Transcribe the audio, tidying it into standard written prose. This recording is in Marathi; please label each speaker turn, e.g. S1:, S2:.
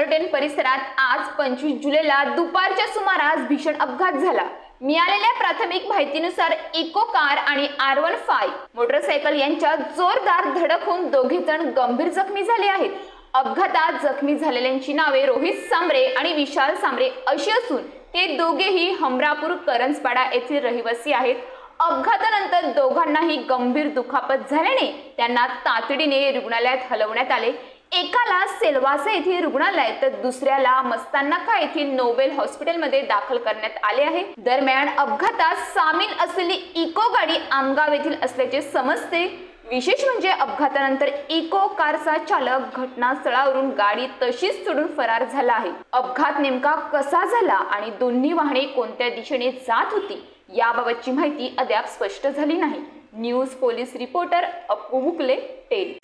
S1: एव्हर्टन परिसरात आज 25 जुलैला दुपारच्या सुमारास भीषण अपघात झाला। मिळालेल्या प्राथमिक माहितीनुसार इको कार आणि R15 मोटरसायकल यांच्यात जोरदार धडक होऊन दोघे जण गंभीर जखमी झाले आहेत। अपघातात जखमी झालेल्यांची नावे रोहित सांबरे आणि विशाल सांबरे अशी असून ते दोघेही हमरापूर करंजपाडा येथील रहिवासी आहेत। अपघातानंतर दोघांनाही गंभीर दुखापत झाल्याने त्यांना तातडीने रुग्णालयात हलवण्यात आले। एकाला सेलवासा येथील रुग्णालयात तर दुसऱ्याला मस्ताननाका येथील नोबेल हॉस्पिटलमध्ये दाखल करण्यात आले आहे। दरम्यान अपघातात सामील असलेली इको गाडी आमगाव येथील असल्याचे समजते। विशेष म्हणजे अपघातानंतर इको कारचा चालक घटनास्थळावरून गाडी तशीच सोडून फरार झाला आहे। अपघात नेमका कसा झाला आणि दोन्ही वाहने कोणत्या दिशेने जात होती याबाबतची माहिती अद्याप स्पष्ट झाली नाही। News police reporter Appu Mukle, tail.